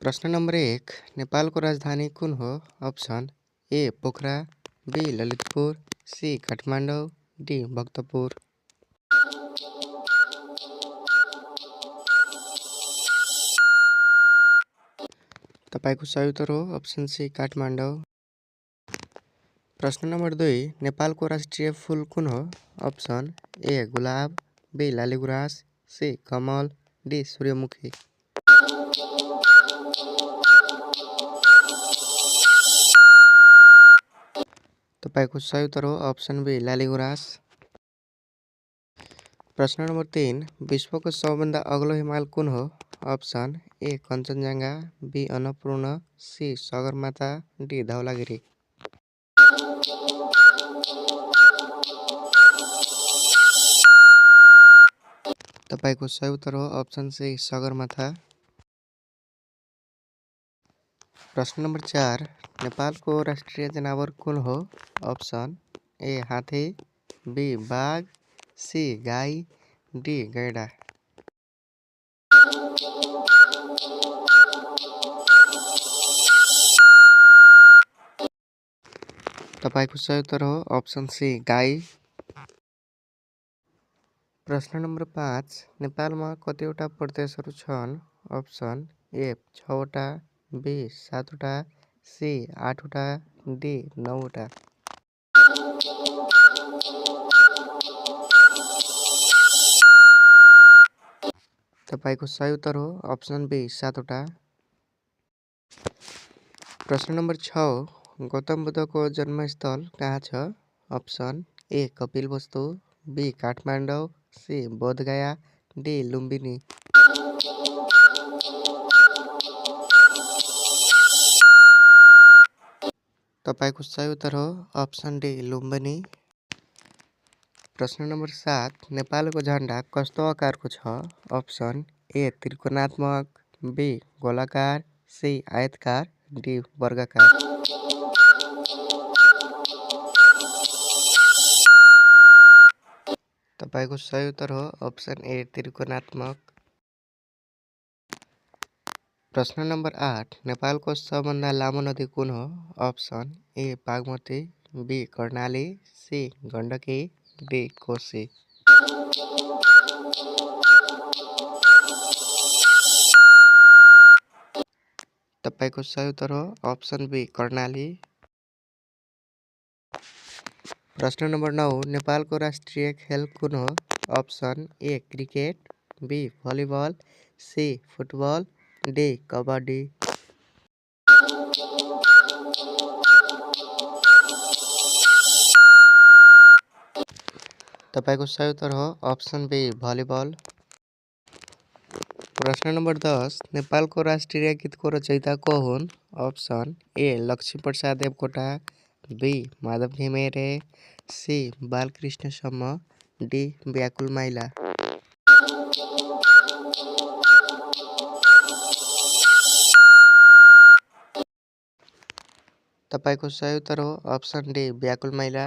प्रश्न नंबर 1 नेपालको राजधानी कुन हो? Option A Pokhara, B Lalitpur, C Kathmandu, D Bhaktapur. तपाईको सही उत्तर हो अप्सन सी काठमाडौँ। प्रश्न नंबर 2 नेपालको राष्ट्रिय फूल कुन हो? अप्सन ए गुलाब, बी लालीगुराँस, सी कमल, डी सूर्यमुखी। तपाईको सही उत्तर हो अप्सन बी लालीगुराँस। प्रश्न नंबर 3 विश्वको सबभन्दा अग्लो हिमाल कुन हो? Option A Kanchenjunga, B Annapurna, C Sagarmatha, D Dhaulagiri. तपाईको सही उत्तर हो अप्सन सी सगरमाथा। प्रश्न नंबर 4 नेपालको राष्ट्रिय जनावर कुन हो? अप्सन ए हात्ती, बी बाघ, सी गाई, डी गैंडा। तपाईको सही उत्तर हो अप्सन सी गाई। प्रश्न नंबर 5 नेपालमा कतिवटा प्रदेशहरू छन्? अप्सन ए 6 वटा, बी 7 वटा, सी 8 वटा, डी 9 वटा। तपाईको सही उत्तर हो अप्सन बी 7 वटा। प्रश्न नंबर 6 गौतम बुद्धको जन्मस्थल कहाँ छ? Option A Kapilvastu, B Kathmandu, C Bodhgaya, D Lumbini. तपाईको सही उत्तर हो अप्सन डी लुम्बिनी। प्रश्न नंबर 7 नेपालको झण्डा कस्तो आकारको छ? अप्सन ए त्रिकोणात्मक, बी गोलाकार, सी आयतकार, डी वर्गाकार। तपाईको सही उत्तर हो अप्सन ए त्रिकोणात्मक। प्रश्न नंबर 8 नेपालको सबभन्दा लामो नदी कुन हो? Option A Bagmati, B Karnali, C Gandaki, D Koshi. तपाईको सही उत्तर हो अप्सन बी कर्णाली। प्रश्न नंबर 9 नेपालको राष्ट्रिय खेल कुन हो? Option A cricket, B volleyball, C football, D kabaddi. तपाईको सही उत्तर हो अप्सन बी भलिबल। प्रश्न नंबर 10 नेपालको राष्ट्रिय गीतको रचयिता को हुन्? Option A Laxmiprasad Devkota, B Madhav Ghimire, C Balkrishna Sama, D Vyakul Maila. तपाईको सही उत्तर हो अप्सन डी व्याकुल माइला।